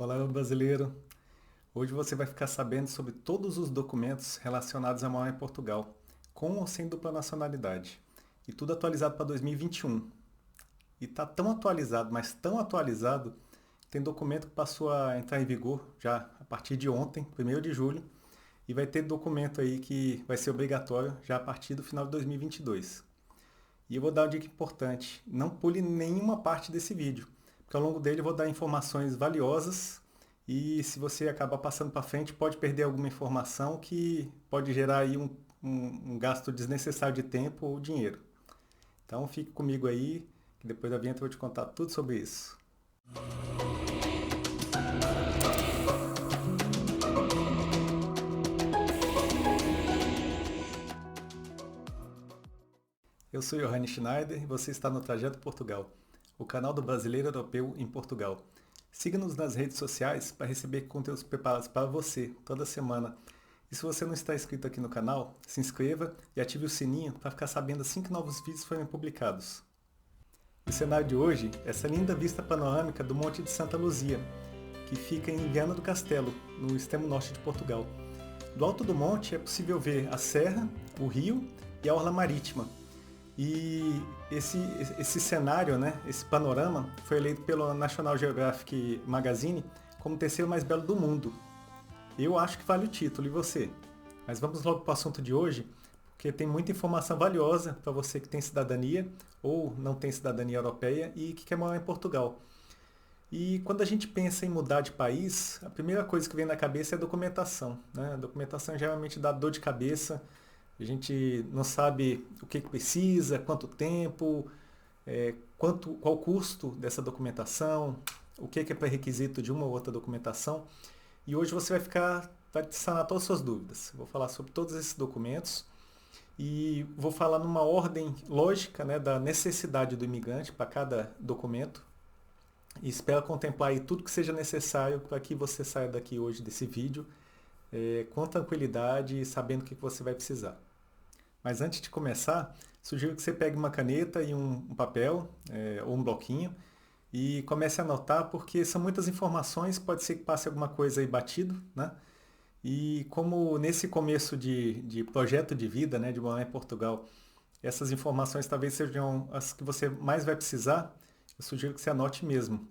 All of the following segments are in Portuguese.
Olá, meu brasileiro! Hoje você vai ficar sabendo sobre todos os documentos relacionados a morar em Portugal, com ou sem dupla nacionalidade. E tudo atualizado para 2021. E está tão atualizado, mas tão atualizado, tem documento que passou a entrar em vigor já a partir de ontem, 1º de julho, e vai ter documento aí que vai ser obrigatório já a partir do final de 2022. E eu vou dar uma dica importante, não pule nenhuma parte desse vídeo, porque ao longo dele eu vou dar informações valiosas e se você acabar passando para frente pode perder alguma informação que pode gerar aí um gasto desnecessário de tempo ou dinheiro. Então fique comigo aí, que depois da vinheta eu vou te contar tudo sobre isso. Eu sou Johanny Schneider e você está no Trajeto Portugal, o canal do brasileiro europeu em Portugal. Siga-nos nas redes sociais para receber conteúdos preparados para você toda semana. E se você não está inscrito aqui no canal, se inscreva e ative o sininho para ficar sabendo assim que novos vídeos forem publicados. O cenário de hoje é essa linda vista panorâmica do Monte de Santa Luzia, que fica em Viana do Castelo, no extremo norte de Portugal. Do alto do monte é possível ver a serra, o rio e a orla marítima. E esse cenário, né, esse panorama, foi eleito pelo National Geographic Magazine como o terceiro mais belo do mundo. Eu acho que vale o título, e você? Mas vamos logo para o assunto de hoje, porque tem muita informação valiosa para você que tem cidadania ou não tem cidadania europeia e que quer morar em Portugal. E quando a gente pensa em mudar de país, a primeira coisa que vem na cabeça é a documentação, né? A documentação geralmente dá dor de cabeça. A gente não sabe o que precisa, quanto tempo, qual o custo dessa documentação, o que é pré-requisito de uma ou outra documentação. E hoje você vai sanar todas as suas dúvidas. Vou falar sobre todos esses documentos e vou falar numa ordem lógica, né, da necessidade do imigrante para cada documento. E espero contemplar aí tudo que seja necessário para que você saia daqui hoje desse vídeo com tranquilidade e sabendo o que você vai precisar. Mas antes de começar, sugiro que você pegue uma caneta e um papel ou um bloquinho e comece a anotar, porque são muitas informações, pode ser que passe alguma coisa aí batido, né? E como nesse começo de projeto de vida, né, de morar em Portugal, essas informações talvez sejam as que você mais vai precisar, eu sugiro que você anote mesmo.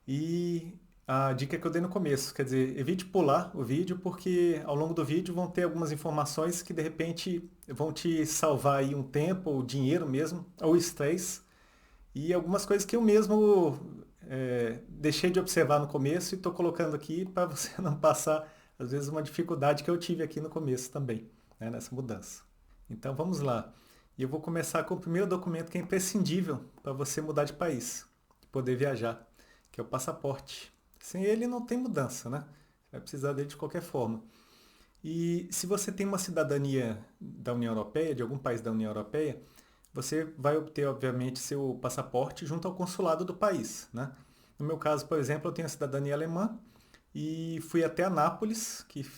E a dica que eu dei no começo, quer dizer, evite pular o vídeo, porque ao longo do vídeo vão ter algumas informações que de repente vão te salvar aí um tempo, ou dinheiro mesmo, ou estresse, e algumas coisas que eu mesmo deixei de observar no começo e estou colocando aqui para você não passar, às vezes, uma dificuldade que eu tive aqui no começo também, né, nessa mudança. Então vamos lá. E eu vou começar com o primeiro documento que é imprescindível para você mudar de país, poder viajar, que é o passaporte. Sem ele não tem mudança, né? Vai precisar dele de qualquer forma. E se você tem uma cidadania da União Europeia, de algum país da União Europeia, você vai obter, obviamente, seu passaporte junto ao consulado do país, né? No meu caso, por exemplo, eu tenho a cidadania alemã e fui até Anápolis, que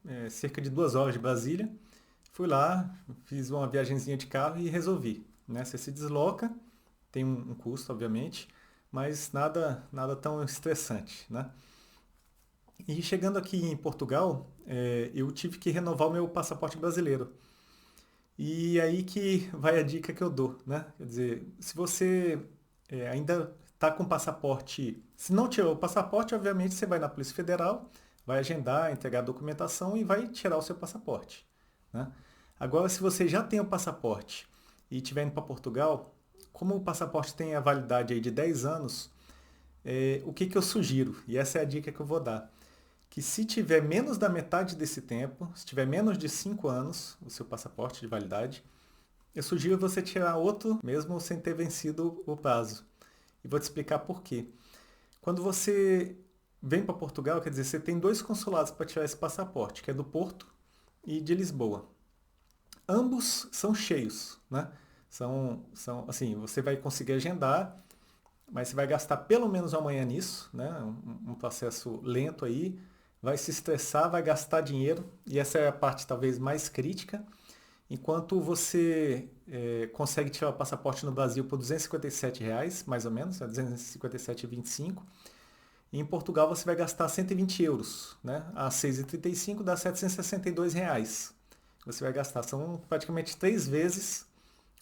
é cerca de 2 horas de Brasília. Fui lá, fiz uma viagenzinha de carro e resolvi, né? Você se desloca, tem um custo, obviamente, mas nada tão estressante, né? E chegando aqui em Portugal, eu tive que renovar o meu passaporte brasileiro. E aí que vai a dica que eu dou, né? Quer dizer, se você ainda está com passaporte, se não tirou o passaporte, obviamente você vai na Polícia Federal, vai agendar, entregar a documentação e vai tirar o seu passaporte, né? Agora, se você já tem o passaporte e estiver indo para Portugal, como o passaporte tem a validade aí de 10 anos, o que eu sugiro, e essa é a dica que eu vou dar, que se tiver menos da metade desse tempo, se tiver menos de 5 anos o seu passaporte de validade, eu sugiro você tirar outro mesmo sem ter vencido o prazo. E vou te explicar por quê. Quando você vem para Portugal, quer dizer, você tem 2 consulados para tirar esse passaporte, que é do Porto e de Lisboa. Ambos são cheios, né? Assim, você vai conseguir agendar, mas você vai gastar pelo menos uma manhã nisso, né? Um processo lento aí, vai se estressar, vai gastar dinheiro, e essa é a parte talvez mais crítica. Enquanto você consegue tirar o passaporte no Brasil por R$ 257, mais ou menos, R$ 257,25, Em Portugal você vai gastar 120 euros, né? A 6,35 dá 762 reais. Você vai gastar, são praticamente 3 vezes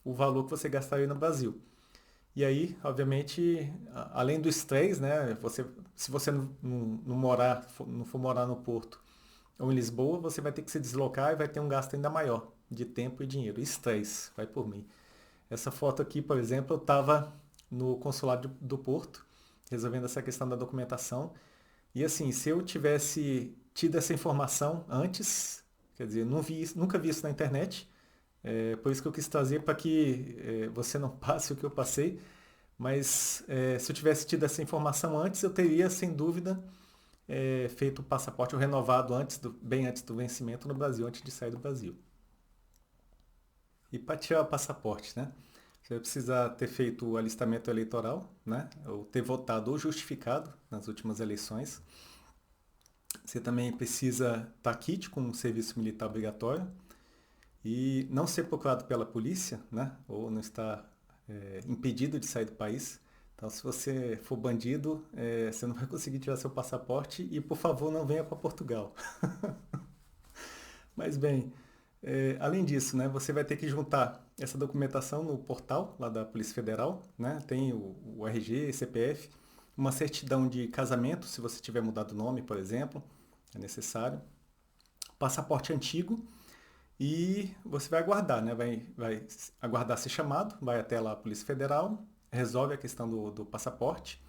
o valor que você gastaria no Brasil. E aí, obviamente, além do estresse, né? Se você não for morar no Porto ou em Lisboa, você vai ter que se deslocar e vai ter um gasto ainda maior de tempo e dinheiro. Estresse, vai por mim. Essa foto aqui, por exemplo, eu estava no consulado do Porto, resolvendo essa questão da documentação. E assim, se eu tivesse tido essa informação antes, quer dizer, nunca vi isso na internet, por isso que eu quis trazer para que você não passe o que eu passei, mas se eu tivesse tido essa informação antes, eu teria, sem dúvida, feito o passaporte ou renovado bem antes do vencimento no Brasil, antes de sair do Brasil. E para tirar o passaporte, né? Você vai precisar ter feito o alistamento eleitoral, né? Ou ter votado ou justificado nas últimas eleições. Você também precisa estar quite com um serviço militar obrigatório e não ser procurado pela polícia, né? Ou não estar impedido de sair do país. Então, se você for bandido, você não vai conseguir tirar seu passaporte e, por favor, não venha para Portugal. Mas bem, além disso, né, você vai ter que juntar essa documentação no portal lá da Polícia Federal, né? Tem o RG, CPF, uma certidão de casamento, se você tiver mudado o nome, por exemplo, é necessário. Passaporte antigo e você vai aguardar, né? Vai aguardar ser chamado, vai até lá a Polícia Federal, resolve a questão do passaporte.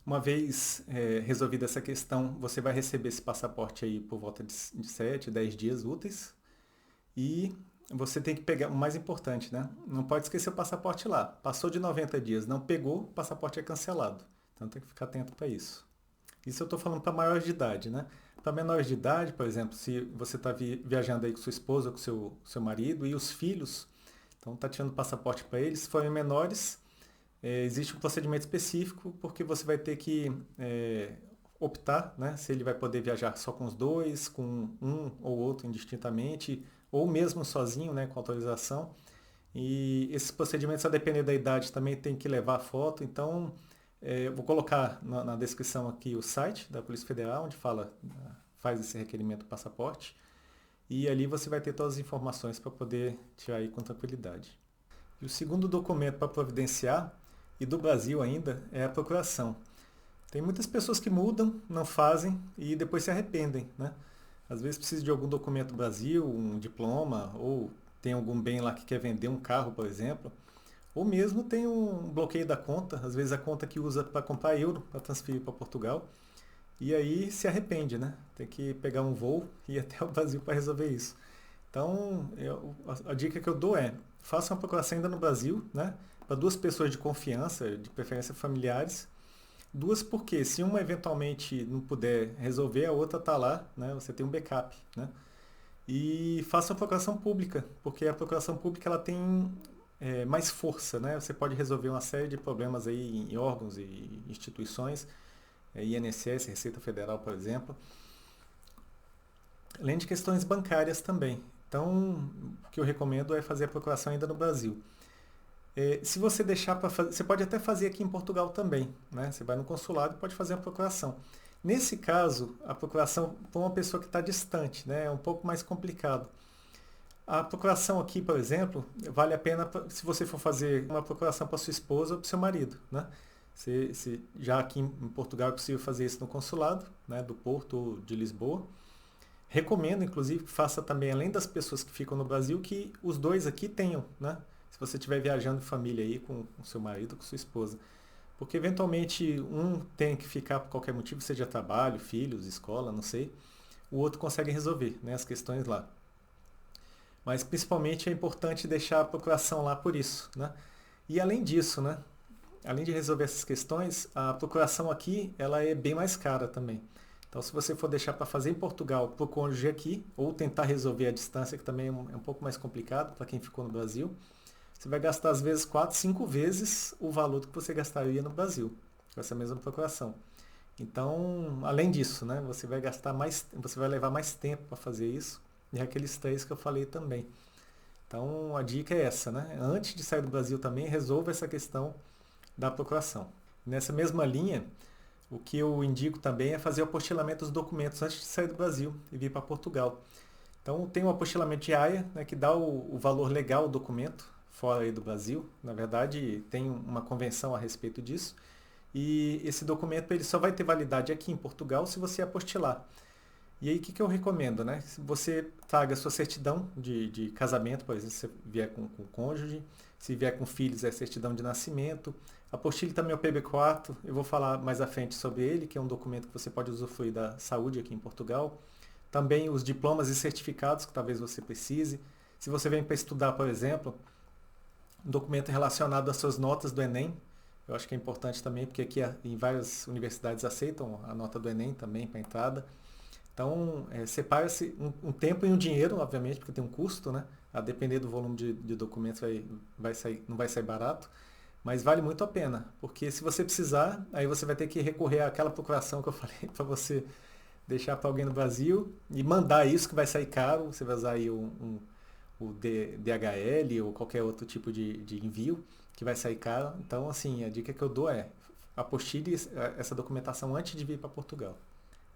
Uma vez resolvida essa questão, você vai receber esse passaporte aí por volta de 7, 10 dias úteis. E você tem que pegar, o mais importante, né? Não pode esquecer o passaporte lá. Passou de 90 dias, não pegou, o passaporte é cancelado. Então tem que ficar atento para isso. Isso eu estou falando para maiores de idade, né? Para menores de idade, por exemplo, se você está viajando aí com sua esposa, com seu marido e os filhos, então está tirando passaporte para eles, se forem menores, existe um procedimento específico porque você vai ter que optar, né? Se ele vai poder viajar só com os dois, com um ou outro indistintamente, ou mesmo sozinho, né, com autorização. E esses procedimentos, a depender da idade, também tem que levar a foto. Então, eu vou colocar na descrição aqui o site da Polícia Federal, onde faz esse requerimento do passaporte. E ali você vai ter todas as informações para poder tirar aí com tranquilidade. E o segundo documento para providenciar, e do Brasil ainda, é a procuração. Tem muitas pessoas que mudam, não fazem e depois se arrependem, né? Às vezes precisa de algum documento do Brasil, um diploma, ou tem algum bem lá que quer vender um carro, por exemplo. Ou mesmo tem um bloqueio da conta, às vezes a conta que usa para comprar euro, para transferir para Portugal. E aí se arrepende, né? Tem que pegar um voo e ir até o Brasil para resolver isso. Então, a dica que eu dou é, faça uma procuração ainda no Brasil, né? Para 2 pessoas de confiança, de preferência familiares. 2 porque se uma eventualmente não puder resolver, a outra está lá, né? Você tem um backup, né? E faça uma procuração pública, porque a procuração pública ela tem mais força, né? Você pode resolver uma série de problemas aí em órgãos e instituições, INSS, Receita Federal, por exemplo, além de questões bancárias também. Então, o que eu recomendo é fazer a procuração ainda no Brasil. Se você deixar para fazer, você pode até fazer aqui em Portugal também, né? Você vai no consulado e pode fazer a procuração. Nesse caso, a procuração para uma pessoa que está distante, né? É um pouco mais complicado. A procuração aqui, por exemplo, vale a pena se você for fazer uma procuração para sua esposa ou para seu marido, né? Já aqui em Portugal é possível fazer isso no consulado, né? Do Porto ou de Lisboa. Recomendo, inclusive, que faça também, além das pessoas que ficam no Brasil, que os dois aqui tenham, né? Se você estiver viajando em família aí com seu marido, com sua esposa. Porque eventualmente um tem que ficar por qualquer motivo, seja trabalho, filhos, escola, não sei. O outro consegue resolver, né, as questões lá. Mas principalmente é importante deixar a procuração lá por isso, né? E além disso, né? Além de resolver essas questões, a procuração aqui ela é bem mais cara também. Então, se você for deixar para fazer em Portugal para o cônjuge aqui, ou tentar resolver a distância, que também é um pouco mais complicado para quem ficou no Brasil, você vai gastar às vezes 4, 5 vezes o valor que você gastaria no Brasil, com essa mesma procuração. Então, além disso, né, você vai levar mais tempo para fazer isso, e é aqueles 3 que eu falei também. Então, a dica é essa, né? Antes de sair do Brasil também, resolva essa questão da procuração. Nessa mesma linha, O que eu indico também é fazer o apostilamento dos documentos antes de sair do Brasil e vir para Portugal. Então tem o apostilamento de AIA, né, que dá o valor legal do documento fora aí do Brasil. Na verdade, tem uma convenção a respeito disso. E esse documento ele só vai ter validade aqui em Portugal se você apostilar. E aí o que eu recomendo, né? Se você traga a sua certidão de casamento, por exemplo, se você vier com cônjuge, se vier com filhos, é certidão de nascimento. Apostile também o PB4, eu vou falar mais à frente sobre ele, que é um documento que você pode usufruir da saúde aqui em Portugal. Também os diplomas e certificados que talvez você precise. Se você vem para estudar, por exemplo, um documento relacionado às suas notas do Enem, eu acho que é importante também, porque aqui em várias universidades aceitam a nota do Enem também para entrada. Então, separa-se um tempo e um dinheiro, obviamente, porque tem um custo, né? A depender do volume de documentos não vai sair barato, mas vale muito a pena, porque se você precisar, aí você vai ter que recorrer àquela procuração que eu falei para você deixar para alguém no Brasil e mandar isso que vai sair caro, você vai usar aí o DHL ou qualquer outro tipo de envio que vai sair caro. Então, assim, a dica que eu dou é apostile essa documentação antes de vir para Portugal.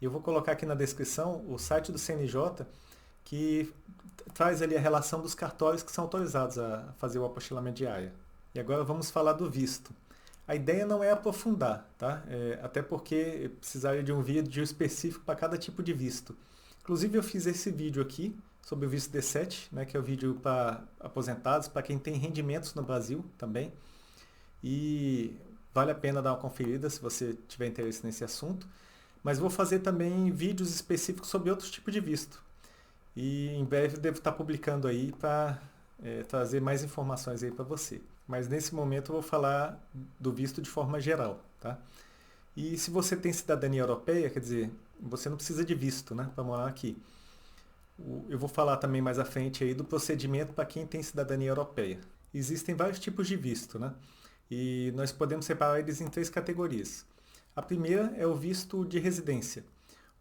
Eu vou colocar aqui na descrição o site do CNJ, que traz ali a relação dos cartórios que são autorizados a fazer o apostilamento de AIA. E agora vamos falar do visto. A ideia não é aprofundar, tá? Até porque precisaria de um vídeo específico para cada tipo de visto. Inclusive eu fiz esse vídeo aqui sobre o visto D7, né, que é o vídeo para aposentados, para quem tem rendimentos no Brasil também. E vale a pena dar uma conferida se você tiver interesse nesse assunto. Mas vou fazer também vídeos específicos sobre outros tipos de visto. E em breve devo estar publicando aí para trazer mais informações aí para você. Mas nesse momento eu vou falar do visto de forma geral, tá? E se você tem cidadania europeia, quer dizer, você não precisa de visto, né, para morar aqui. Eu vou falar também mais à frente aí do procedimento para quem tem cidadania europeia. Existem vários tipos de visto, né? E nós podemos separar eles em 3 categorias. A primeira é o visto de residência.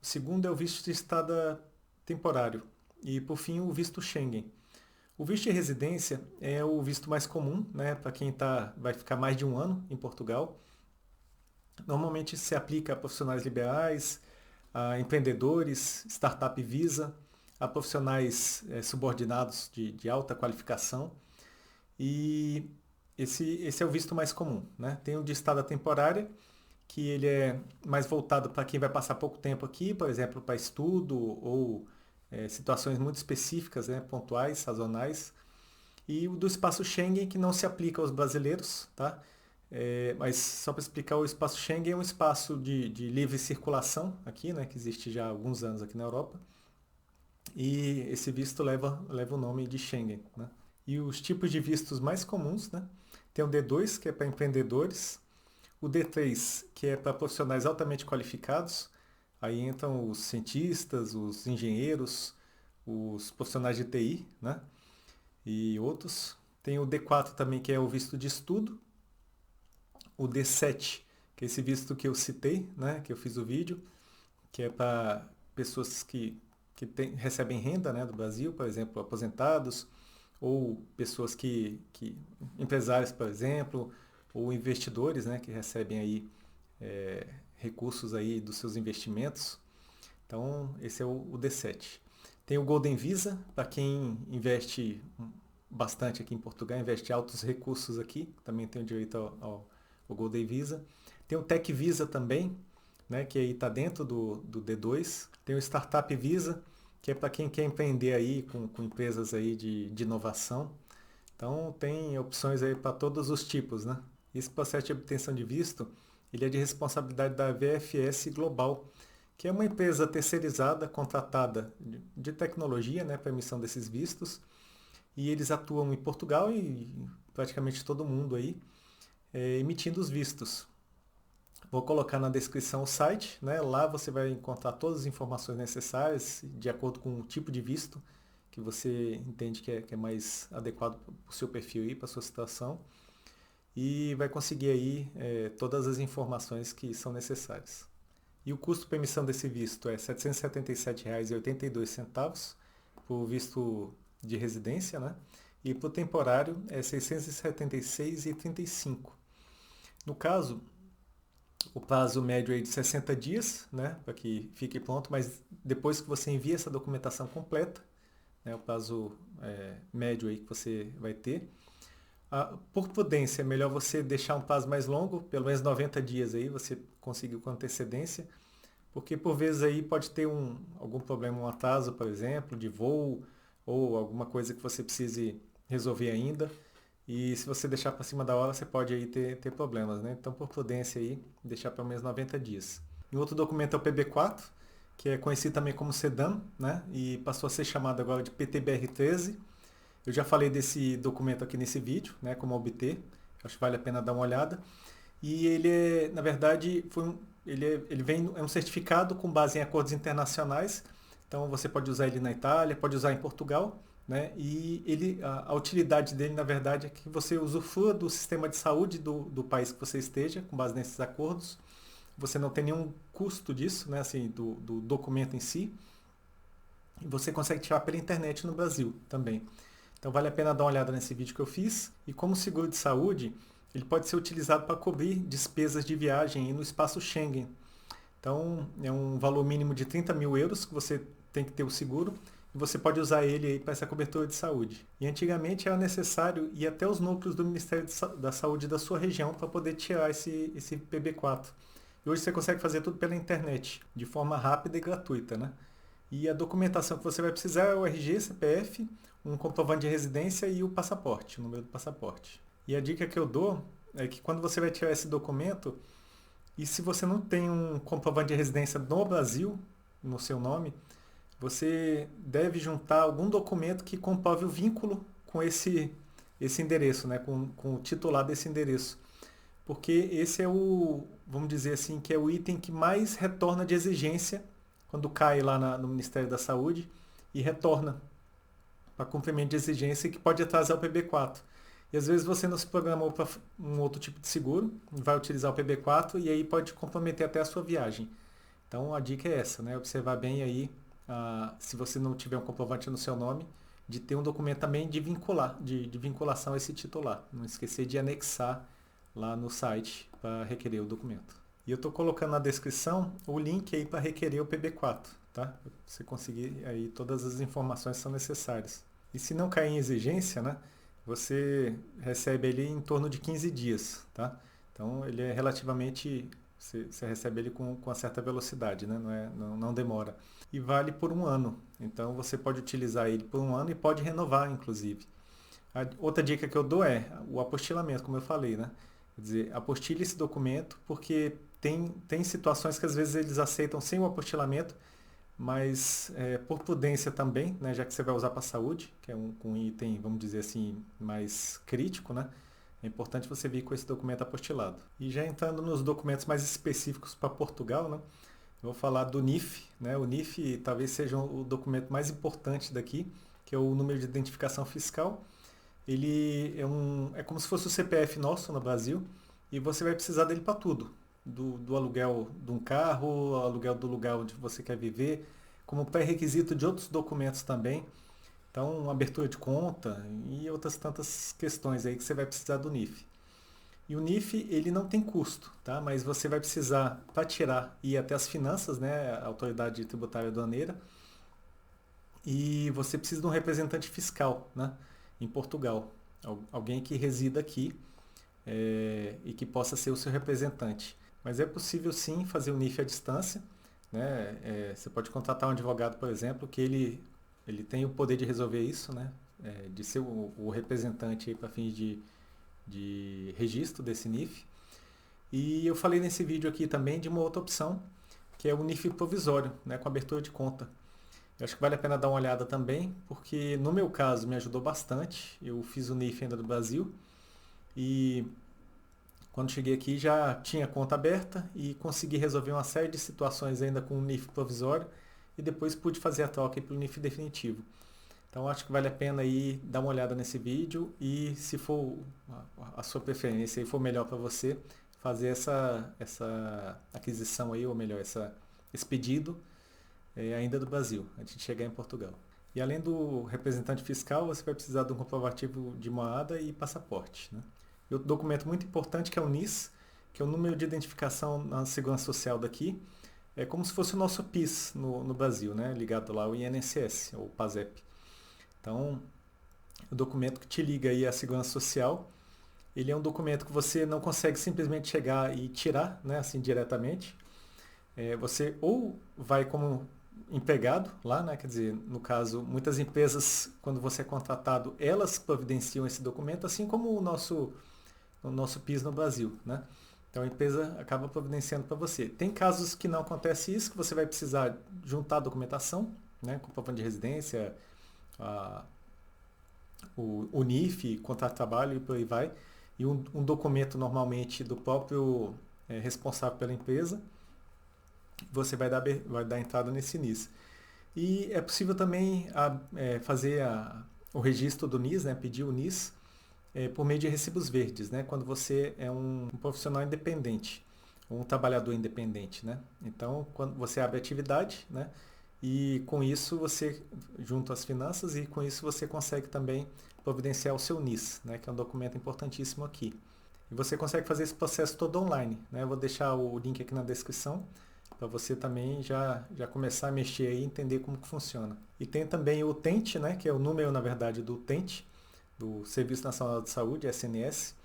O segundo é o visto de estada temporário. E, por fim, o visto Schengen. O visto de residência é o visto mais comum, né, para quem vai ficar mais de um ano em Portugal. Normalmente se aplica a profissionais liberais, a empreendedores, startup visa, a profissionais subordinados de alta qualificação. E esse é o visto mais comum, né? Tem o de estada temporária, que ele é mais voltado para quem vai passar pouco tempo aqui, por exemplo, para estudo ou situações muito específicas, né, pontuais, sazonais. E o do espaço Schengen, que não se aplica aos brasileiros, tá? Mas só para explicar, o espaço Schengen é um espaço de livre circulação aqui, né, que existe já há alguns anos aqui na Europa. E esse visto leva o nome de Schengen, né? E os tipos de vistos mais comuns, né? Tem o D2, que é para empreendedores, o D3, que é para profissionais altamente qualificados, aí entram os cientistas, os engenheiros, os profissionais de TI, né? E outros. Tem o D4 também, que é o visto de estudo, o D7, que é esse visto que eu citei, né? Que eu fiz o vídeo, que é para pessoas que recebem renda, né, do Brasil, por exemplo, aposentados, ou pessoas empresários, por exemplo, ou investidores, né, que recebem aí recursos aí dos seus investimentos. Então, esse é o D7. Tem o Golden Visa, para quem investe bastante aqui em Portugal, investe altos recursos aqui, também tem o direito ao Golden Visa. Tem o Tech Visa também, né, que aí está dentro do D2. Tem o Startup Visa, que é para quem quer empreender aí com empresas aí de inovação. Então tem opções aí para todos os tipos, né? Esse processo de obtenção de visto, ele é de responsabilidade da VFS Global, que é uma empresa terceirizada, contratada de tecnologia, né, para emissão desses vistos. E eles atuam em Portugal e praticamente todo mundo aí, emitindo os vistos. Vou colocar na descrição o site, né? Lá você vai encontrar todas as informações necessárias de acordo com o tipo de visto que você entende que é mais adequado para o seu perfil e para a sua situação. E vai conseguir aí todas as informações que são necessárias. E o custo para emissão desse visto é R$ 777,82 para o visto de residência, né? E para o temporário é R$ 676,35. No caso, o prazo médio aí de 60 dias, né, para que fique pronto, mas depois que você envia essa documentação completa, né, o prazo médio aí que você vai ter, por prudência, é melhor você deixar um prazo mais longo, pelo menos 90 dias aí, você conseguiu com antecedência, porque por vezes aí pode ter algum problema, um atraso, por exemplo, de voo, ou alguma coisa que você precise resolver ainda. E se você deixar para cima da hora, você pode aí ter problemas, né? Então, por prudência aí, deixar pelo menos 90 dias. E outro documento é o PB4, que é conhecido também como SEDAM, né? E passou a ser chamado agora de PTBR13. Eu já falei desse documento aqui nesse vídeo, né? Como obter. Acho que vale a pena dar uma olhada. E ele na verdade, é um certificado com base em acordos internacionais. Então você pode usar ele na Itália, pode usar em Portugal, né? E a utilidade dele, na verdade, é que você usufrua do sistema de saúde do país que você esteja, com base nesses acordos. Você não tem nenhum custo disso, né? Assim, do documento em si. E você consegue tirar pela internet no Brasil também. Então vale a pena dar uma olhada nesse vídeo que eu fiz. E como seguro de saúde, ele pode ser utilizado para cobrir despesas de viagem no espaço Schengen. Então, é um valor mínimo de 30 mil euros que você tem que ter o seguro e você pode usar ele aí para essa cobertura de saúde. E antigamente era necessário ir até os núcleos do Ministério da Saúde da sua região para poder tirar esse PB4. E hoje você consegue fazer tudo pela internet, de forma rápida e gratuita, né? E a documentação que você vai precisar é o RG, CPF, um comprovante de residência e o passaporte, o número do passaporte. E a dica que eu dou é que quando você vai tirar esse documento, e se você não tem um comprovante de residência no Brasil, no seu nome, você deve juntar algum documento que comprove o vínculo com esse endereço, né? com o titular desse endereço. Porque esse é vamos dizer assim, que é o item que mais retorna de exigência quando cai lá no Ministério da Saúde e retorna para cumprimento de exigência que pode atrasar o PB4. E às vezes você não se programou para um outro tipo de seguro, vai utilizar o PB4 e aí pode comprometer até a sua viagem. Então a dica é essa, né? Observar bem aí, se você não tiver um comprovante no seu nome, de ter um documento também de vinculação a esse titular. Não esquecer de anexar lá no site para requerer o documento. E eu estou colocando na descrição o link aí para requerer o PB4, tá? Pra você conseguir aí todas as informações que são necessárias. E se não cair em exigência, né? Você recebe ele em torno de 15 dias, tá? Então ele é relativamente, você recebe ele com uma certa velocidade, né? Não demora. E vale por um ano, então você pode utilizar ele por um ano e pode renovar, inclusive. A outra dica que eu dou é o apostilamento, como eu falei, né? Quer dizer, apostile esse documento porque tem situações que às vezes eles aceitam sem o apostilamento, mas por prudência também, né, já que você vai usar para a saúde, que é um item, vamos dizer assim, mais crítico, né, é importante você vir com esse documento apostilado. E já entrando nos documentos mais específicos para Portugal, né, eu vou falar do NIF. Né, o NIF talvez seja o documento mais importante daqui, que é o número de identificação fiscal. Ele é como se fosse o CPF nosso no Brasil e você vai precisar dele para tudo. Do aluguel de um carro, aluguel do lugar onde você quer viver, como pré-requisito de outros documentos também. Então, abertura de conta e outras tantas questões aí que você vai precisar do NIF. E o NIF, ele não tem custo, tá? Mas você vai precisar, para tirar, ir até as finanças, né? A Autoridade Tributária Aduaneira. E você precisa de um representante fiscal, né? Em Portugal. Alguém que resida aqui e que possa ser o seu representante. Mas é possível sim fazer o NIF à distância. Né? Você pode contratar um advogado, por exemplo, que ele tem o poder de resolver isso, né? De ser o representante para fins de registro desse NIF. E eu falei nesse vídeo aqui também de uma outra opção, que é o NIF provisório, né? Com abertura de conta. Eu acho que vale a pena dar uma olhada também, porque no meu caso me ajudou bastante. Eu fiz o NIF ainda do Brasil e quando cheguei aqui já tinha conta aberta e consegui resolver uma série de situações ainda com o NIF provisório e depois pude fazer a troca pelo NIF definitivo. Então acho que vale a pena aí dar uma olhada nesse vídeo e se for a sua preferência e for melhor para você, fazer essa aquisição aí, ou melhor, esse pedido ainda do Brasil, antes de chegar em Portugal. E além do representante fiscal, você vai precisar de um comprovativo de morada e passaporte, né? E outro documento muito importante que é o NIS, que é o número de identificação na Segurança Social daqui. É como se fosse o nosso PIS no Brasil, né? Ligado lá ao INSS, ou PASEP. Então, o documento que te liga aí à Segurança Social, ele é um documento que você não consegue simplesmente chegar e tirar, né? Assim, diretamente. Você ou vai como empregado lá, né? Quer dizer, no caso, muitas empresas, quando você é contratado, elas providenciam esse documento, assim como o nosso PIS no Brasil, né? Então a empresa acaba providenciando para você. Tem casos que não acontece isso, que você vai precisar juntar a documentação, né? Comprovante de residência, a, o NIF, contrato de trabalho e por aí vai. E um documento normalmente do próprio responsável pela empresa, você vai dar entrada nesse NIS. E é possível também fazer o registro do NIS, né? Pedir o NIS por meio de recibos verdes, né? Quando você é um profissional independente, um trabalhador independente, né? Então, quando você abre atividade, né? E com isso você junta as finanças e com isso você consegue também providenciar o seu NIS, né? Que é um documento importantíssimo aqui. E você consegue fazer esse processo todo online, né? Eu vou deixar o link aqui na descrição para você também já começar a mexer aí e entender como que funciona. E tem também o TENT, né? Que é o número, na verdade, do TENT, do Serviço Nacional de Saúde, SNS.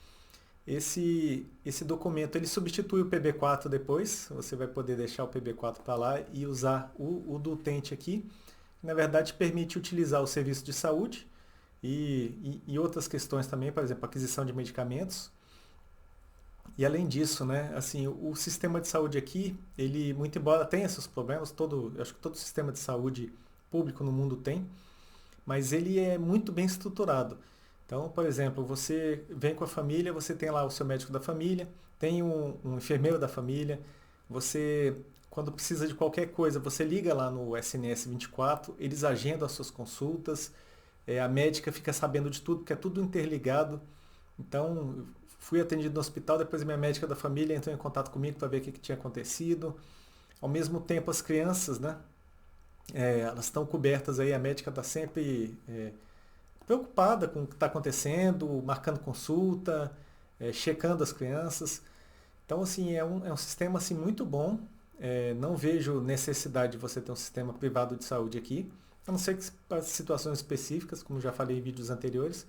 Esse documento ele substitui o PB4 depois, você vai poder deixar o PB4 para lá e usar o do utente aqui, que na verdade permite utilizar o serviço de saúde e outras questões também, por exemplo, aquisição de medicamentos. E além disso, né, assim, o sistema de saúde aqui, ele, muito embora tenha esses problemas, eu acho que todo sistema de saúde público no mundo tem, mas ele é muito bem estruturado. Então, por exemplo, você vem com a família, você tem lá o seu médico da família, tem um enfermeiro da família, você, quando precisa de qualquer coisa, você liga lá no SNS 24, eles agendam as suas consultas, a médica fica sabendo de tudo, porque é tudo interligado. Então, fui atendido no hospital, depois a minha médica da família entrou em contato comigo para ver o que tinha acontecido. Ao mesmo tempo, as crianças, né? Elas estão cobertas aí, a médica está sempre preocupada com o que está acontecendo, marcando consulta, checando as crianças. Então, assim, é um sistema assim, muito bom. Não vejo necessidade de você ter um sistema privado de saúde aqui, a não ser que para situações específicas, como já falei em vídeos anteriores.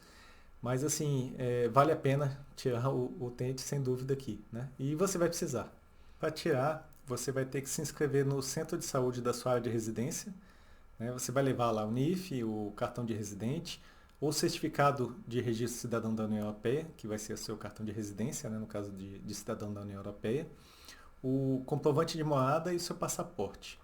Mas, assim, vale a pena tirar o TENT, sem dúvida, aqui, né? E você vai precisar. Para tirar, você vai ter que se inscrever no centro de saúde da sua área de residência, né? Você vai levar lá o NIF, o cartão de residente, ou certificado de registro cidadão da União Europeia, que vai ser o seu cartão de residência, né, no caso de cidadão da União Europeia, o comprovante de morada e o seu passaporte.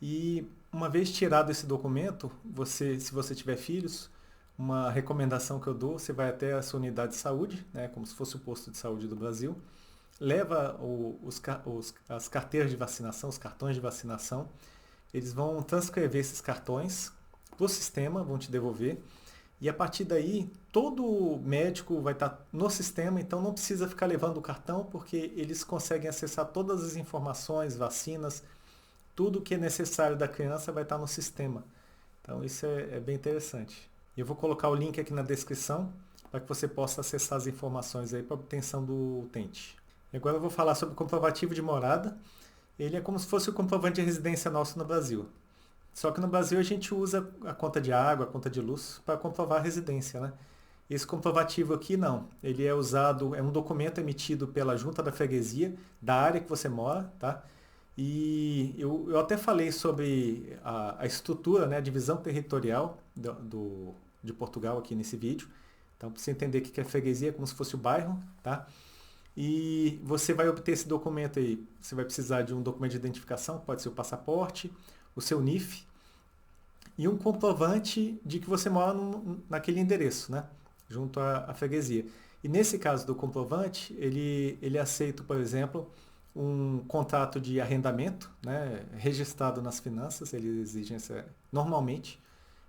E uma vez tirado esse documento, se você tiver filhos, uma recomendação que eu dou, você vai até a sua unidade de saúde, né, como se fosse o posto de saúde do Brasil, leva as carteiras de vacinação, os cartões de vacinação, eles vão transcrever esses cartões para o sistema, vão te devolver. E a partir daí, todo médico vai estar no sistema, então não precisa ficar levando o cartão, porque eles conseguem acessar todas as informações, vacinas, tudo que é necessário da criança vai estar no sistema. Então isso é bem interessante. Eu vou colocar o link aqui na descrição para que você possa acessar as informações aí para obtenção do utente. E agora eu vou falar sobre o comprovativo de morada. Ele é como se fosse o comprovante de residência nosso no Brasil. Só que no Brasil a gente usa a conta de água, a conta de luz para comprovar a residência, né? Esse comprovativo aqui não. Ele é usado, é um documento emitido pela junta da freguesia da área que você mora, tá? E eu até falei sobre a estrutura, né, a divisão territorial de Portugal aqui nesse vídeo. Então, para você entender o que é freguesia, é como se fosse o bairro, tá? E você vai obter esse documento aí. Você vai precisar de um documento de identificação, pode ser o passaporte, o seu NIF e um comprovante de que você mora naquele endereço, né? Junto à freguesia. E nesse caso do comprovante, ele aceita, por exemplo, um contrato de arrendamento, né, registrado nas finanças, eles exigem normalmente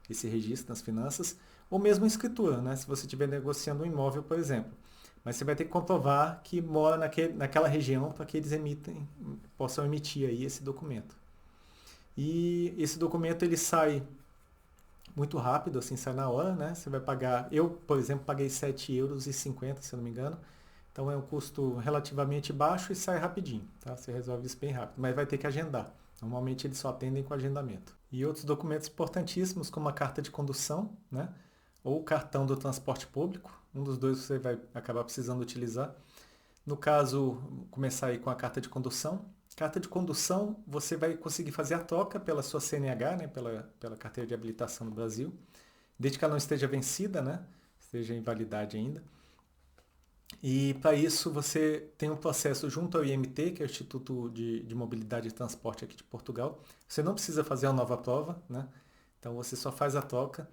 esse registro nas finanças, ou mesmo escritura, né, se você estiver negociando um imóvel, por exemplo. Mas você vai ter que comprovar que mora naquela região para que eles possam emitir aí esse documento. E esse documento ele sai muito rápido, assim, sai na hora, né? Você vai pagar, eu, por exemplo, paguei 7,50 €, se eu não me engano, Então é um custo relativamente baixo e sai rapidinho, tá? Você resolve isso bem rápido, mas vai ter que agendar. Normalmente eles só atendem com agendamento. E outros documentos importantíssimos, como a carta de condução, né? Ou o cartão do transporte público. Um dos dois você vai acabar precisando utilizar. No caso, começar aí com a carta de condução. Carta de condução, você vai conseguir fazer a troca pela sua CNH, né? Pela carteira de habilitação no Brasil, desde que ela não esteja vencida, né? Esteja em validade ainda. E para isso você tem um processo junto ao IMT, que é o Instituto de Mobilidade e Transporte aqui de Portugal. Você não precisa fazer a nova prova, né? Então você só faz a troca.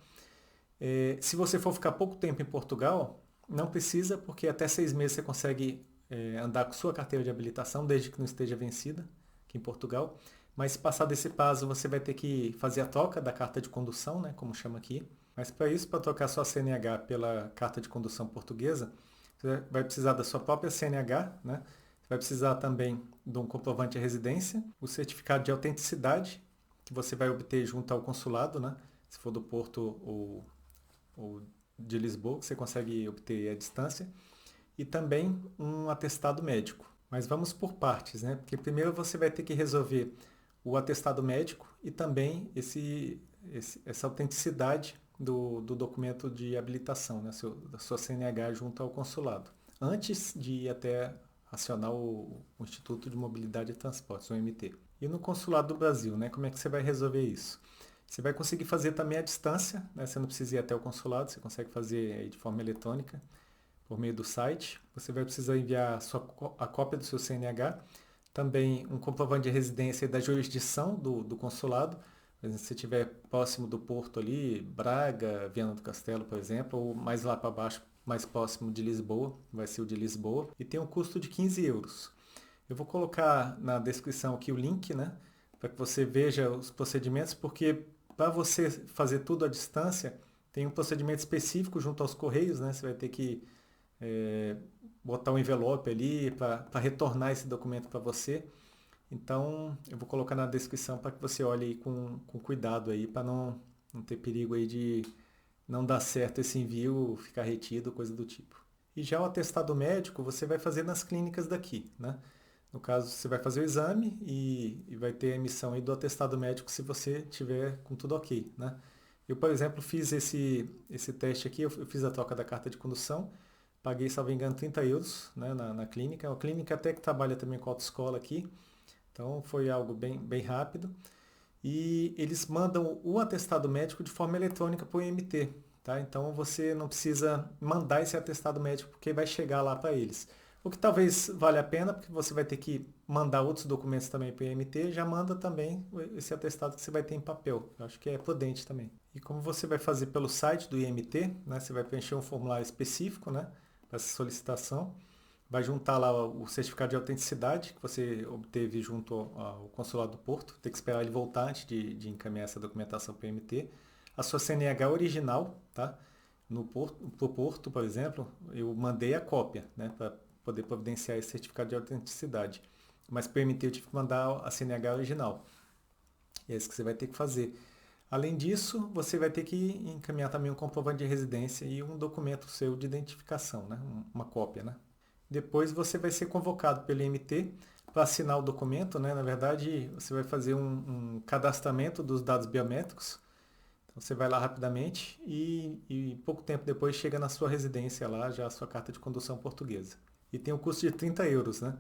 Se você for ficar pouco tempo em Portugal, não precisa, porque até 6 meses você consegue andar com sua carteira de habilitação, desde que não esteja vencida aqui em Portugal. Mas se passar desse prazo, você vai ter que fazer a troca da carta de condução, né? Como chama aqui. Mas para isso, para trocar sua CNH pela carta de condução portuguesa, você vai precisar da sua própria CNH, né? Você vai precisar também de um comprovante de residência, o certificado de autenticidade, que você vai obter junto ao consulado, né? Se for do Porto ou de Lisboa, que você consegue obter à distância, e também um atestado médico. Mas vamos por partes, né? Porque primeiro você vai ter que resolver o atestado médico e também essa autenticidade do documento de habilitação, né, da sua CNH junto ao consulado, antes de ir até acionar o Instituto de Mobilidade e Transportes, o IMT. E no consulado do Brasil, né, como é que você vai resolver isso? Você vai conseguir fazer também à distância, né, você não precisa ir até o consulado, você consegue fazer aí de forma eletrônica, por meio do site. Você vai precisar enviar a cópia do seu CNH, também um comprovante de residência da jurisdição do consulado. Se você estiver próximo do Porto ali, Braga, Viana do Castelo, por exemplo, ou mais lá para baixo, mais próximo de Lisboa, vai ser o de Lisboa, e tem um custo de 15 euros. Eu vou colocar na descrição aqui o link, né, para que você veja os procedimentos, porque para você fazer tudo à distância, tem um procedimento específico junto aos Correios, né, você vai ter que botar um envelope ali para retornar esse documento para você. Então, eu vou colocar na descrição para que você olhe aí com cuidado aí, para não ter perigo aí de não dar certo esse envio, ficar retido, coisa do tipo. E já o atestado médico você vai fazer nas clínicas daqui, né? No caso, você vai fazer o exame e vai ter a emissão aí do atestado médico se você tiver com tudo ok, né? Eu, por exemplo, fiz esse teste aqui, eu fiz a troca da carta de condução, paguei, salvo engano, 30 euros, né, na clínica. É uma clínica até que trabalha também com autoescola aqui. Então foi algo bem rápido. E eles mandam o atestado médico de forma eletrônica para o IMT. Tá? Então você não precisa mandar esse atestado médico porque vai chegar lá para eles. O que talvez valha a pena, porque você vai ter que mandar outros documentos também para o IMT, já manda também esse atestado que você vai ter em papel. Eu acho que é prudente também. E como você vai fazer pelo site do IMT, né, você vai preencher um formulário específico, né, para essa solicitação. Vai juntar lá o certificado de autenticidade que você obteve junto ao consulado do Porto. Tem que esperar ele voltar antes de encaminhar essa documentação para o IMT. A sua CNH original, tá? Pro Porto, por exemplo, eu mandei a cópia, né? Para poder providenciar esse certificado de autenticidade. Mas para o IMT eu tive que mandar a CNH original. E é isso que você vai ter que fazer. Além disso, você vai ter que encaminhar também um comprovante de residência e um documento seu de identificação, né? Uma cópia, né? Depois você vai ser convocado pelo IMT para assinar o documento, né? Na verdade, você vai fazer um cadastramento dos dados biométricos. Então, você vai lá rapidamente e pouco tempo depois chega na sua residência lá, já a sua carta de condução portuguesa. E tem um custo de 30 euros, né?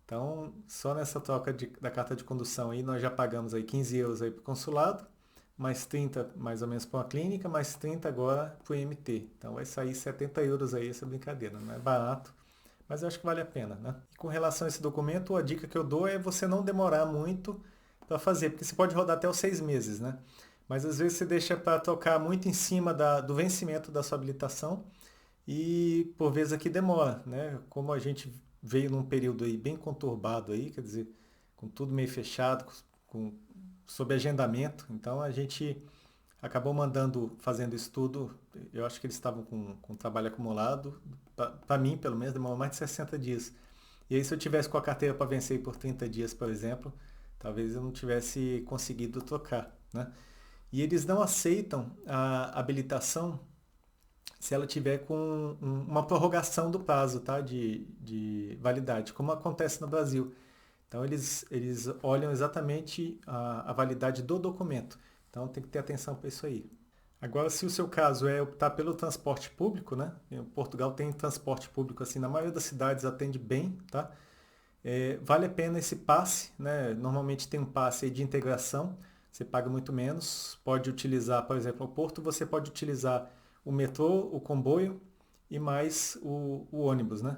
Então, só nessa troca da carta de condução aí, nós já pagamos aí 15 euros aí para o consulado, mais 30 mais ou menos para uma clínica, mais 30 agora para o IMT. Então vai sair 70 euros aí essa brincadeira, não é barato. Mas eu acho que vale a pena, né? E com relação a esse documento, a dica que eu dou é você não demorar muito para fazer, porque você pode rodar até os 6 meses, né? Mas às vezes você deixa para tocar muito em cima do vencimento da sua habilitação e por vezes aqui demora, né? Como a gente veio num período aí bem conturbado aí, quer dizer, com tudo meio fechado, sob agendamento, então a gente acabou fazendo estudo, eu acho que eles estavam com trabalho acumulado, para mim pelo menos demorou mais de 60 dias. E aí se eu tivesse com a carteira para vencer por 30 dias, por exemplo, talvez eu não tivesse conseguido trocar, né? E eles não aceitam a habilitação se ela tiver com uma prorrogação do prazo, tá? De validade, como acontece no Brasil. Então eles olham exatamente a validade do documento. Então tem que ter atenção para isso aí. Agora, se o seu caso é optar pelo transporte público, né? Portugal tem transporte público assim, na maioria das cidades atende bem, tá? Vale a pena esse passe, né? Normalmente tem um passe aí de integração, você paga muito menos. Pode utilizar, por exemplo, o Porto, você pode utilizar o metrô, o comboio e mais o ônibus, né?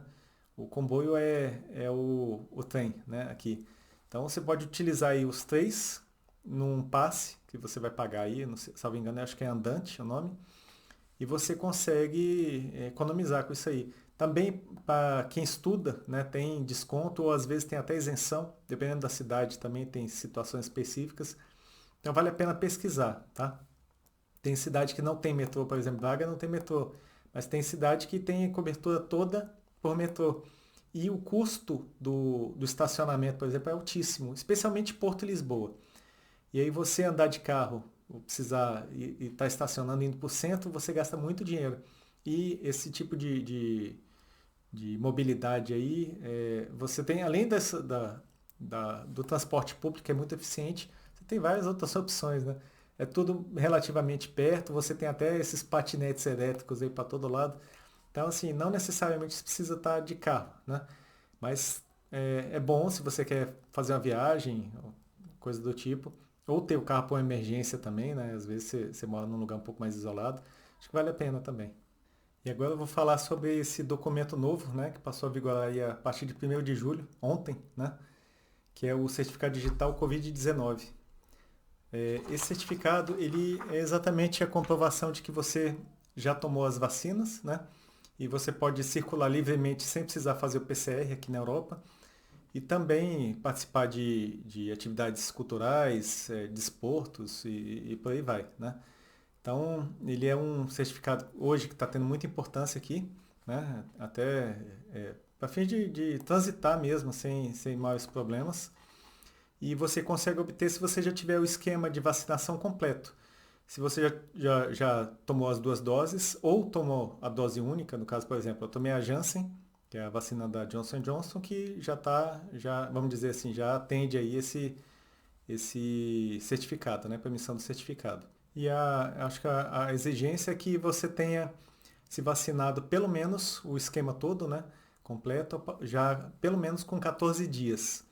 O comboio é o trem, né? Aqui. Então você pode utilizar aí os três num passe que você vai pagar aí, não sei, salvo engano, acho que é Andante o nome, e você consegue economizar com isso aí. Também para quem estuda, né, tem desconto ou às vezes tem até isenção, dependendo da cidade também tem situações específicas. Então vale a pena pesquisar, tá? Tem cidade que não tem metrô, por exemplo, Braga não tem metrô, mas tem cidade que tem cobertura toda por metrô. E o custo do estacionamento, por exemplo, é altíssimo, especialmente Porto e Lisboa. E aí você andar de carro, ou precisar e estar estacionando indo para o centro, você gasta muito dinheiro. E esse tipo de mobilidade aí, você tem, além do transporte público, que é muito eficiente, você tem várias outras opções, né? É tudo relativamente perto, você tem até esses patinetes elétricos aí para todo lado. Então, assim, não necessariamente você precisa estar de carro, né? Mas é bom se você quer fazer uma viagem, coisa do tipo, ou ter o carro para uma emergência também, né? Às vezes você mora num lugar um pouco mais isolado. Acho que vale a pena também. E agora eu vou falar sobre esse documento novo, né, que passou a vigorar aí a partir de 1º de julho, ontem, né, que é o certificado digital Covid-19. Esse certificado, ele é exatamente a comprovação de que você já tomou as vacinas, né, e você pode circular livremente sem precisar fazer o PCR aqui na Europa e também participar de atividades culturais, desportos e por aí vai, né. Então, ele é um certificado hoje que está tendo muita importância aqui, né? Até para fim de transitar mesmo sem maiores problemas. E você consegue obter se você já tiver o esquema de vacinação completo. Se você já tomou as 2 doses ou tomou a dose única, no caso, por exemplo, eu tomei a Janssen, que é a vacina da Johnson Johnson, que vamos dizer assim, já atende aí esse certificado, né? Permissão do certificado. E acho que a exigência é que você tenha se vacinado pelo menos o esquema todo, né? Completo, já pelo menos com 14 dias.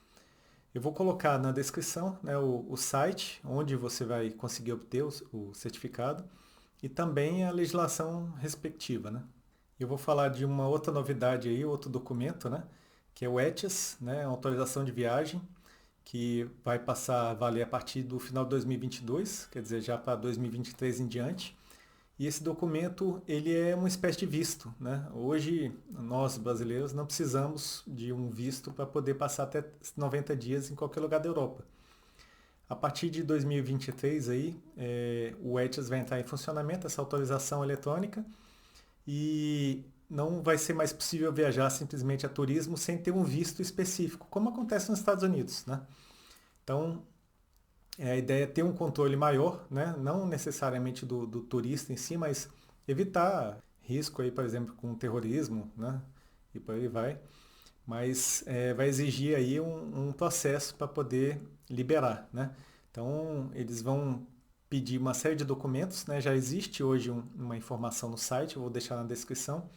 Eu vou colocar na descrição, né, o site onde você vai conseguir obter o certificado e também a legislação respectiva, né? Eu vou falar de uma outra novidade aí, outro documento, né? Que é o ETIAS, né? Autorização de viagem, que vai passar a valer a partir do final de 2022, quer dizer, já para 2023 em diante. E esse documento, ele é uma espécie de visto, né? Hoje, nós brasileiros não precisamos de um visto para poder passar até 90 dias em qualquer lugar da Europa. A partir de 2023 aí, o ETIAS vai entrar em funcionamento, essa autorização eletrônica, e não vai ser mais possível viajar simplesmente a turismo sem ter um visto específico, como acontece nos Estados Unidos, né? Então, a ideia é ter um controle maior, né? Não necessariamente do turista em si, mas evitar risco aí, por exemplo, com terrorismo, né? E por aí vai. Mas vai exigir aí um processo para poder liberar, né? Então, eles vão pedir uma série de documentos, né? Já existe hoje uma informação no site, eu vou deixar na descrição,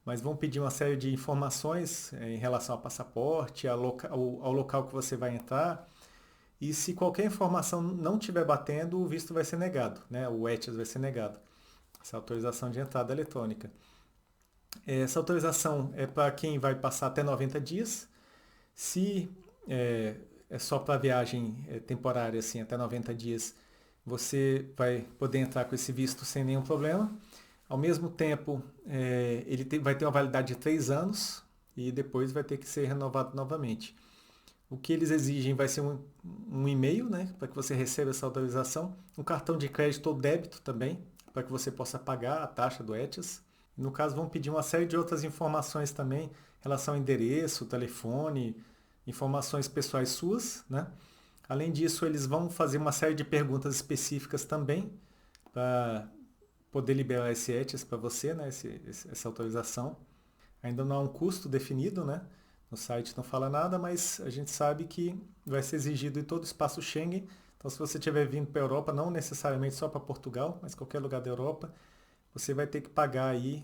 mas vão pedir uma série de informações em relação ao passaporte, ao local que você vai entrar. E se qualquer informação não estiver batendo, o visto vai ser negado, né? O ETIAS vai ser negado, essa autorização de entrada eletrônica. Essa autorização é para quem vai passar até 90 dias. Se é só para viagem temporária, assim, até 90 dias, você vai poder entrar com esse visto sem nenhum problema. Ao mesmo tempo, ele vai ter uma validade de 3 anos e depois vai ter que ser renovado novamente. O que eles exigem vai ser um e-mail, né, para que você receba essa autorização, um cartão de crédito ou débito também, para que você possa pagar a taxa do ETIAS. No caso, vão pedir uma série de outras informações também, em relação ao endereço, telefone, informações pessoais suas, né? Além disso, eles vão fazer uma série de perguntas específicas também, para poder liberar esse ETIAS para você, né, essa autorização. Ainda não há um custo definido, né? No site não fala nada, mas a gente sabe que vai ser exigido em todo o espaço Schengen. Então, se você estiver vindo para a Europa, não necessariamente só para Portugal, mas qualquer lugar da Europa, você vai ter que pagar aí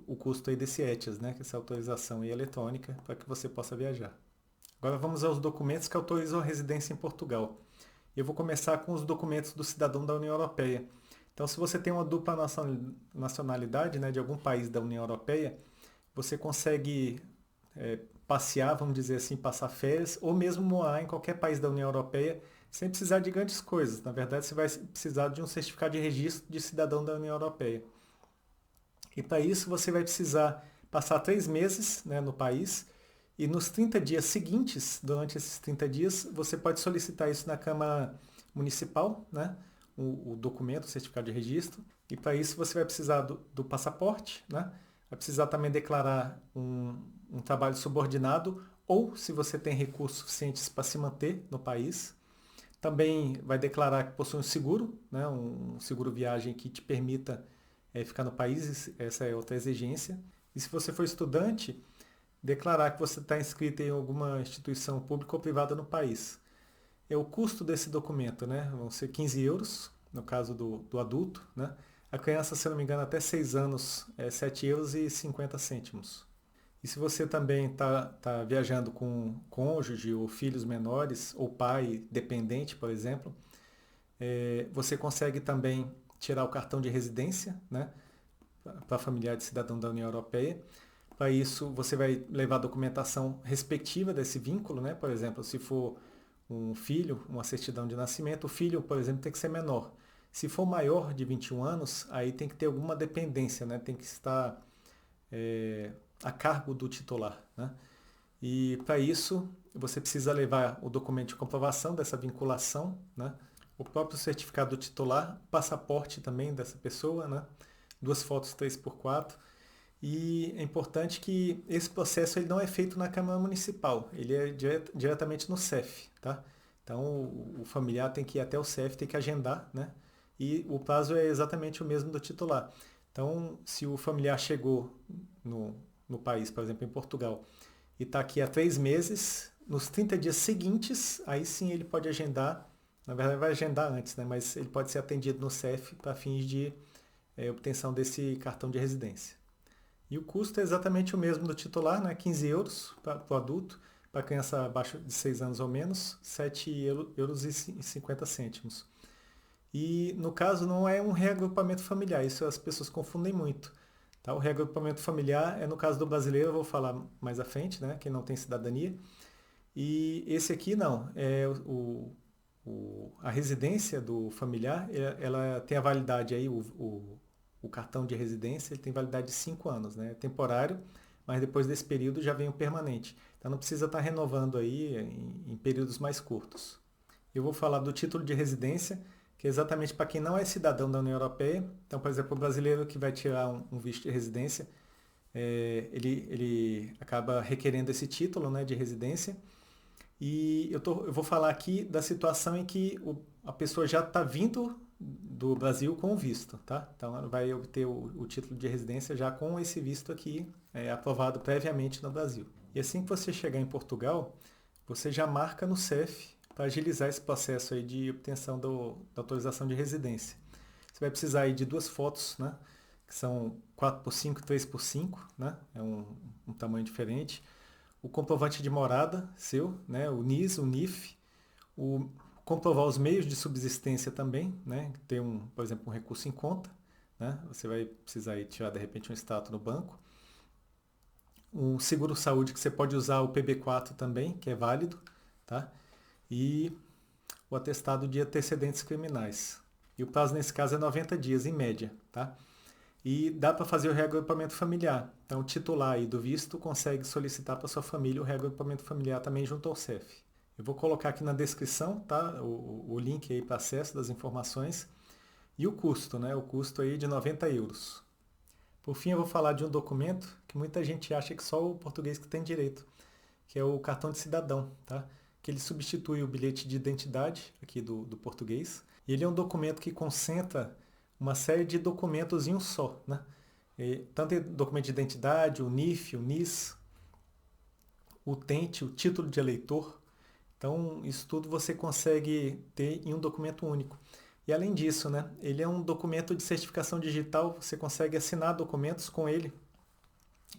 o custo aí desse ETIAS, né? Essa autorização aí eletrônica para que você possa viajar. Agora vamos aos documentos que autorizam a residência em Portugal. Eu vou começar com os documentos do cidadão da União Europeia. Então, se você tem uma dupla nacionalidade, né, de algum país da União Europeia, você consegue passear, vamos dizer assim, passar férias, ou mesmo morar em qualquer país da União Europeia, sem precisar de grandes coisas. Na verdade, você vai precisar de um certificado de registro de cidadão da União Europeia. E para isso, você vai precisar passar 3 meses, né, no país, e nos 30 dias seguintes, durante esses 30 dias, você pode solicitar isso na Câmara Municipal, né, o documento, o certificado de registro. E para isso, você vai precisar do passaporte, né, vai precisar também declarar um trabalho subordinado, ou se você tem recursos suficientes para se manter no país. Também vai declarar que possui um seguro, né, um seguro viagem que te permita ficar no país, essa é outra exigência. E se você for estudante, declarar que você está inscrito em alguma instituição pública ou privada no país. O custo desse documento, né, vão ser 15 euros, no caso do adulto, né? A criança, se não me engano, até 6 anos, é 7,50 euros. E se você também tá viajando com cônjuge ou filhos menores, ou pai dependente, por exemplo, você consegue também tirar o cartão de residência, né, para familiar de cidadão da União Europeia. Para isso, você vai levar a documentação respectiva desse vínculo, né? Por exemplo, se for um filho, uma certidão de nascimento, o filho, por exemplo, tem que ser menor. Se for maior de 21 anos, aí tem que ter alguma dependência, né? Tem que estar a cargo do titular, né? E para isso, você precisa levar o documento de comprovação dessa vinculação, né? O próprio certificado do titular, passaporte também dessa pessoa, né? 2 fotos 3x4. E é importante que esse processo ele não é feito na Câmara Municipal, ele é diretamente no CEF, tá? Então o familiar tem que ir até o CEF, tem que agendar, né? E o prazo é exatamente o mesmo do titular. Então, se o familiar chegou no país, por exemplo, em Portugal, e está aqui há 3 meses, nos 30 dias seguintes, aí sim ele pode agendar, na verdade vai agendar antes, né? Mas ele pode ser atendido no CEF para fins de obtenção desse cartão de residência. E o custo é exatamente o mesmo do titular, né? 15 euros para o adulto, para criança abaixo de 6 anos ou menos, 7,50 euros. E no caso não é um reagrupamento familiar, isso as pessoas confundem muito. Tá? O reagrupamento familiar é no caso do brasileiro, eu vou falar mais à frente, né? Quem não tem cidadania. E esse aqui não, a residência do familiar, ela tem a validade aí, o cartão de residência ele tem validade de 5 anos, né? É temporário, mas depois desse período já vem o permanente. Então não precisa estar renovando aí em períodos mais curtos. Eu vou falar do título de residência, que é exatamente para quem não é cidadão da União Europeia. Então, por exemplo, o brasileiro que vai tirar um visto de residência, ele acaba requerendo esse título, né, de residência. E eu vou falar aqui da situação em que a pessoa já está vindo do Brasil com o visto, tá? Então ela vai obter o título de residência já com esse visto aqui aprovado previamente no Brasil. E assim que você chegar em Portugal, você já marca no CEF para agilizar esse processo aí de obtenção da autorização de residência. Você vai precisar aí de 2 fotos, né? Que são 4x5, 3x5, né? É um tamanho diferente. O comprovante de morada seu, né? O NIS, o NIF, comprovar os meios de subsistência também, né? Ter por exemplo, um recurso em conta, né? Você vai precisar aí tirar de repente um extrato no banco. Um seguro-saúde que você pode usar o PB4 também, que é válido, tá? E o atestado de antecedentes criminais. E o prazo nesse caso é 90 dias em média, tá? E dá para fazer o reagrupamento familiar. Então, o titular aí do visto consegue solicitar para sua família o reagrupamento familiar também junto ao CEF. Eu vou colocar aqui na descrição, tá? O link aí para acesso das informações. E o custo, né? O custo aí de 90 euros. Por fim, eu vou falar de um documento que muita gente acha que só o português que tem direito, que é o cartão de cidadão, tá? Que ele substitui o bilhete de identidade aqui do português. E ele é um documento que concentra uma série de documentos em um só, né? Tanto em documento de identidade, o NIF, o NIS, o utente, o título de eleitor. Então, isso tudo você consegue ter em um documento único. E além disso, né, ele é um documento de certificação digital, você consegue assinar documentos com ele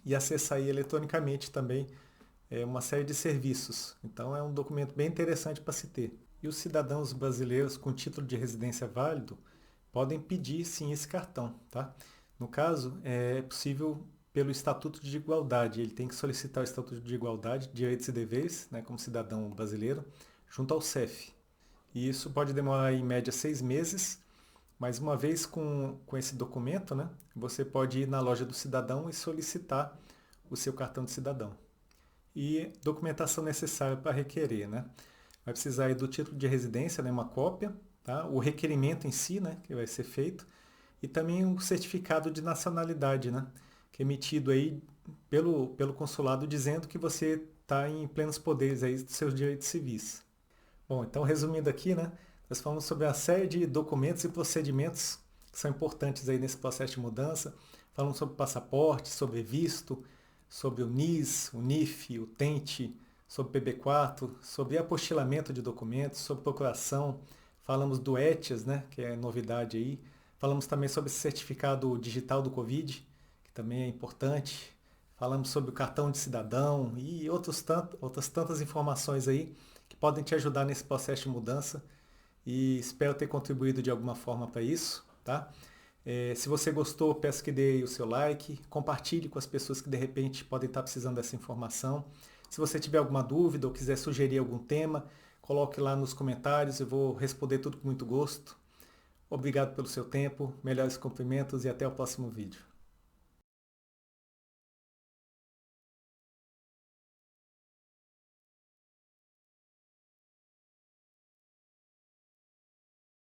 e acessar aí eletronicamente também uma série de serviços. Então, é um documento bem interessante para se ter. E os cidadãos brasileiros com título de residência válido podem pedir sim esse cartão, tá? No caso, é possível pelo Estatuto de Igualdade. Ele tem que solicitar o Estatuto de Igualdade, Direitos e Deveres, né, como cidadão brasileiro, junto ao CEF. E isso pode demorar em média 6 meses, mas uma vez com esse documento, né, você pode ir na loja do cidadão e solicitar o seu cartão de cidadão. E documentação necessária para requerer, né? Vai precisar aí do título de residência, né, uma cópia, tá? O requerimento em si, né, que vai ser feito, e também um certificado de nacionalidade, né, que é emitido aí pelo consulado dizendo que você está em plenos poderes aí dos seus direitos civis. Bom, então resumindo aqui, né, nós falamos sobre a série de documentos e procedimentos que são importantes aí nesse processo de mudança. Falamos sobre passaporte, sobre visto, sobre o NIS, o NIF, o TENTE, sobre PB4, sobre apostilamento de documentos, sobre procuração. Falamos do ETIAS, né, que é novidade aí. Falamos também sobre esse certificado digital do Covid, que também é importante. Falamos sobre o cartão de cidadão e outras tantas informações aí que podem te ajudar nesse processo de mudança e espero ter contribuído de alguma forma para isso, tá? Se você gostou, peço que dê o seu like, compartilhe com as pessoas que de repente podem estar precisando dessa informação. Se você tiver alguma dúvida ou quiser sugerir algum tema, coloque lá nos comentários, eu vou responder tudo com muito gosto. Obrigado pelo seu tempo, melhores cumprimentos e até o próximo vídeo.